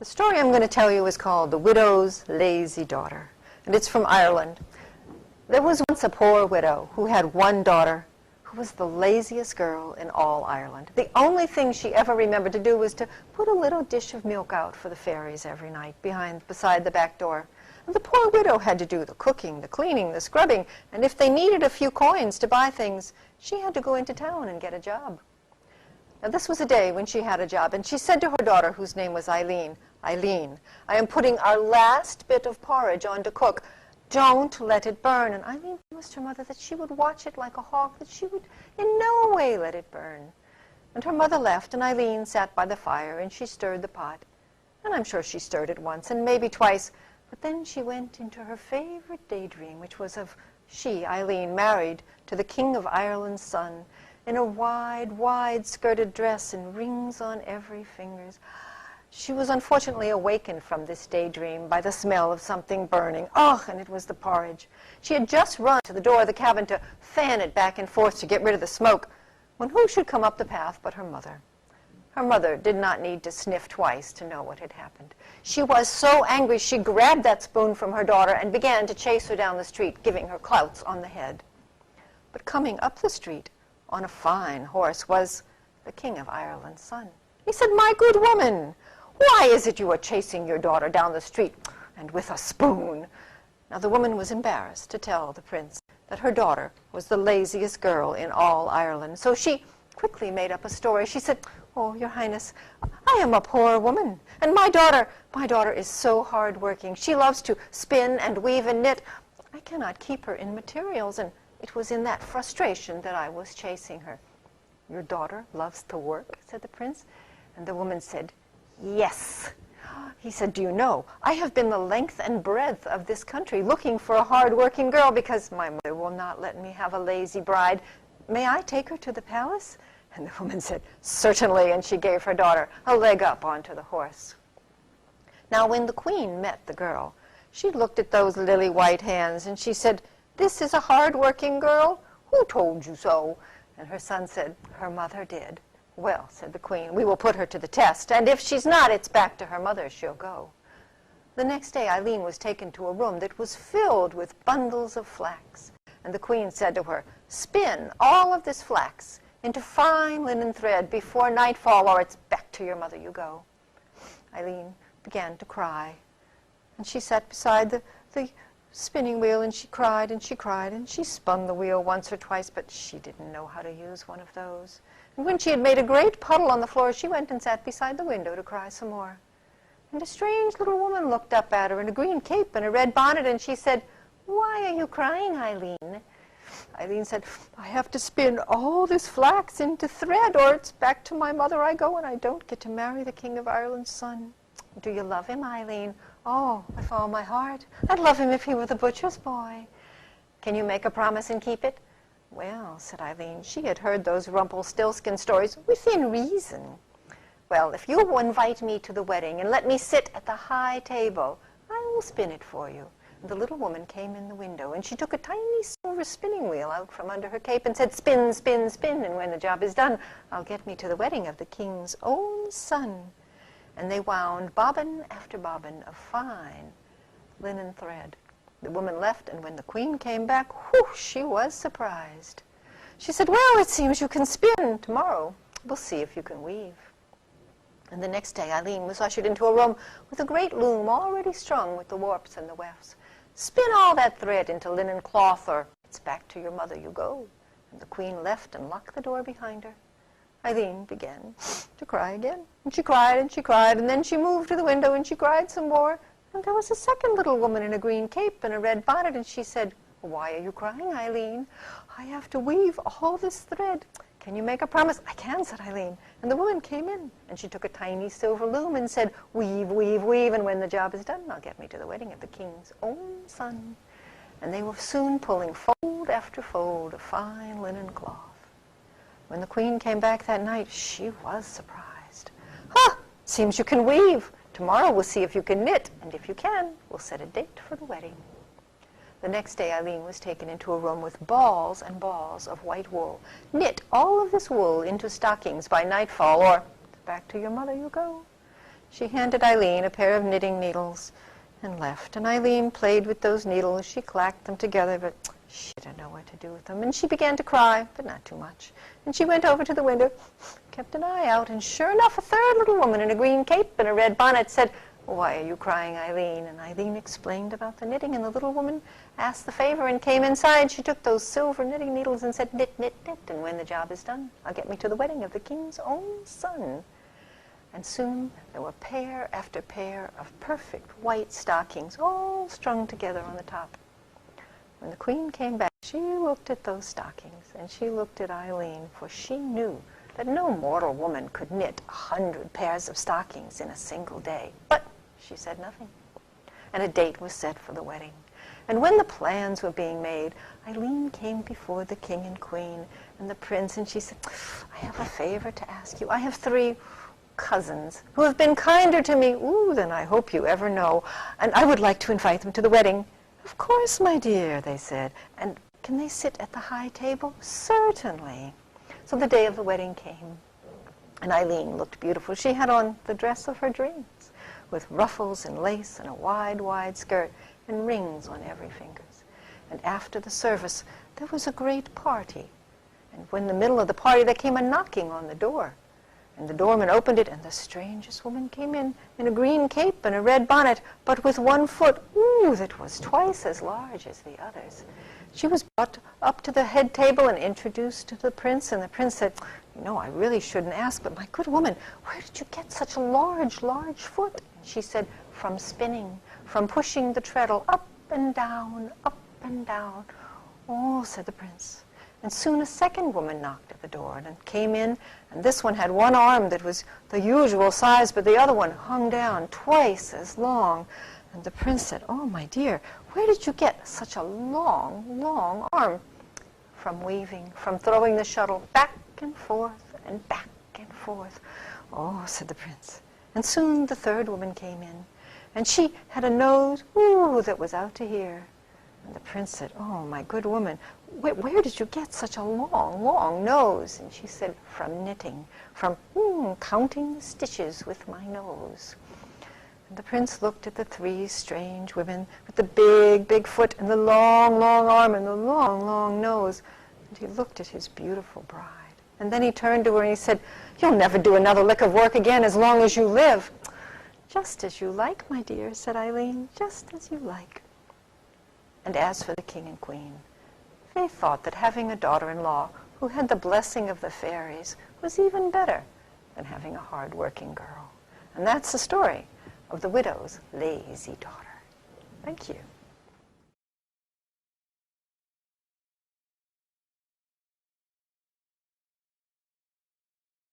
The story I'm going to tell you is called The Widow's Lazy Daughter, and it's from Ireland. There was once a poor widow who had one daughter who was the laziest girl in all Ireland. The only thing she ever remembered to do was to put a little dish of milk out for the fairies every night beside the back door. And the poor widow had to do the cooking, the cleaning, the scrubbing, and if they needed a few coins to buy things, she had to go into town and get a job. Now, this was a day when she had a job, and she said to her daughter, whose name was Eileen, "Eileen, I am putting our last bit of porridge on to cook. Don't let it burn." And Eileen promised her mother that she would watch it like a hawk, that she would in no way let it burn. And her mother left, and Eileen sat by the fire, and she stirred the pot. And I'm sure she stirred it once, and maybe twice, but then she went into her favorite daydream, which was of she, Eileen, married to the King of Ireland's son, in a wide, wide-skirted dress and rings on every fingers. She was unfortunately awakened from this daydream by the smell of something burning. Oh, and it was the porridge. She had just run to the door of the cabin to fan it back and forth to get rid of the smoke, when who should come up the path but her mother. Her mother did not need to sniff twice to know what had happened. She was so angry she grabbed that spoon from her daughter and began to chase her down the street, giving her clouts on the head. But coming up the street on a fine horse was the King of Ireland's son. He said, "My good woman, why is it you are chasing your daughter down the street, and with a spoon?" Now the woman was embarrassed to tell the prince that her daughter was the laziest girl in all Ireland. So she quickly made up a story. She said, "Oh, your highness, I am a poor woman, and my daughter is so hard-working. She loves to spin and weave and knit. I cannot keep her in materials, and it was in that frustration that I was chasing her." "Your daughter loves to work?" said the prince. And the woman said, "Yes." He said, "Do you know, I have been the length and breadth of this country looking for a hard-working girl because my mother will not let me have a lazy bride. May I take her to the palace?" And the woman said, "Certainly," and she gave her daughter a leg up onto the horse. Now, when the queen met the girl, she looked at those lily-white hands, and she said, "This is a hard-working girl? Who told you so?" And her son said, "Her mother did." "Well," said the queen, "we will put her to the test, and if she's not, it's back to her mother she'll go." The next day, Eileen was taken to a room that was filled with bundles of flax, and the queen said to her, "Spin all of this flax into fine linen thread before nightfall, or it's back to your mother you go." Eileen began to cry, and she sat beside the spinning wheel, and she cried, and she cried, and she spun the wheel once or twice, but she didn't know how to use one of those. And when she had made a great puddle on the floor, she went and sat beside the window to cry some more. And a strange little woman looked up at her in a green cape and a red bonnet, and she said, "Why are you crying, Eileen?" Eileen said, "I have to spin all this flax into thread, or it's back to my mother I go, and I don't get to marry the King of Ireland's son." "Do you love him, Eileen?" "Oh, with all my heart. I'd love him if he were the butcher's boy." "Can you make a promise and keep it?" "Well," said Eileen, she had heard those Rumpelstiltskin stories within reason. "Well, if you will invite me to the wedding and let me sit at the high table, I will spin it for you." And the little woman came in the window, and she took a tiny silver spinning wheel out from under her cape and said, "Spin, spin, spin, and when the job is done, I'll get me to the wedding of the king's own son." And they wound bobbin after bobbin of fine linen thread. The woman left, and when the queen came back, whew, she was surprised. She said, "Well, it seems you can spin. Tomorrow we'll see if you can weave." And the next day Eileen was ushered into a room with a great loom already strung with the warps and the wefts. "Spin all that thread into linen cloth, or it's back to your mother you go." And the queen left and locked the door behind her. Eileen began to cry again, and she cried, and she cried, and then she moved to the window, and she cried some more. And there was a second little woman in a green cape and a red bonnet, and she said, "Why are you crying, Eileen?" "I have to weave all this thread." "Can you make a promise?" "I can," said Eileen. And the woman came in, and she took a tiny silver loom and said, "Weave, weave, weave, and when the job is done, I'll get me to the wedding of the king's own son." And they were soon pulling fold after fold of fine linen cloth. When the queen came back that night, she was surprised. "Ha! Seems you can weave. Tomorrow we'll see if you can knit, and if you can, we'll set a date for the wedding." The next day Eileen was taken into a room with balls and balls of white wool. "Knit all of this wool into stockings by nightfall, or back to your mother you go." She handed Eileen a pair of knitting needles and left. And Eileen played with those needles. She clacked them together, but she didn't know what to do with them. And she began to cry, but not too much. And she went over to the window, kept an eye out, and sure enough, a third little woman in a green cape and a red bonnet said, "Why are you crying, Eileen?" And Eileen explained about the knitting, and the little woman asked the favor and came inside. She took those silver knitting needles and said, "Knit, knit, knit, and when the job is done, I'll get me to the wedding of the king's own son." And soon there were pair after pair of perfect white stockings, all strung together on the top. When the queen came back, she looked at those stockings, and she looked at Eileen, for she knew that no mortal woman could knit 100 pairs of stockings in a single day. But she said nothing. And a date was set for the wedding. And when the plans were being made, Eileen came before the king and queen and the prince, and she said, "I have a favor to ask you. I have 3 cousins who have been kinder to me than I hope you ever know, and I would like to invite them to the wedding." "Of course, my dear," they said. "And can they sit at the high table?" "Certainly." So the day of the wedding came, and Eileen looked beautiful. She had on the dress of her dreams, with ruffles and lace and a wide, wide skirt and rings on every finger. And after the service, there was a great party. And when in the middle of the party, there came a knocking on the door. And the doorman opened it, and the strangest woman came in a green cape and a red bonnet, but with 1 foot, that was twice as large as the others. She was brought up to the head table and introduced to the prince, and the prince said, "You know, I really shouldn't ask, but my good woman, where did you get such a large, large foot?" And she said, "From spinning, from pushing the treadle up and down, up and down." "Oh," said the prince. And soon a second woman knocked at the door and came in, and this one had 1 arm that was the usual size, but the other one hung down twice as long. And the prince said, "Oh, my dear, where did you get such a long, long arm?" "From weaving, from throwing the shuttle back and forth and back and forth." "Oh," said the prince. And soon the third woman came in, and she had a nose, that was out to here. And the prince said, "Oh, my good woman, where did you get such a long, long nose?" And she said, "From knitting, from counting the stitches with my nose." And the prince looked at the 3 strange women with the big, big foot and the long, long arm and the long, long nose. And he looked at his beautiful bride. And then he turned to her and he said, "You'll never do another lick of work again as long as you live." "Just as you like, my dear," said Eileen, "just as you like." And as for the king and queen, they thought that having a daughter-in-law who had the blessing of the fairies was even better than having a hard-working girl. And that's the story of the widow's lazy daughter. Thank you.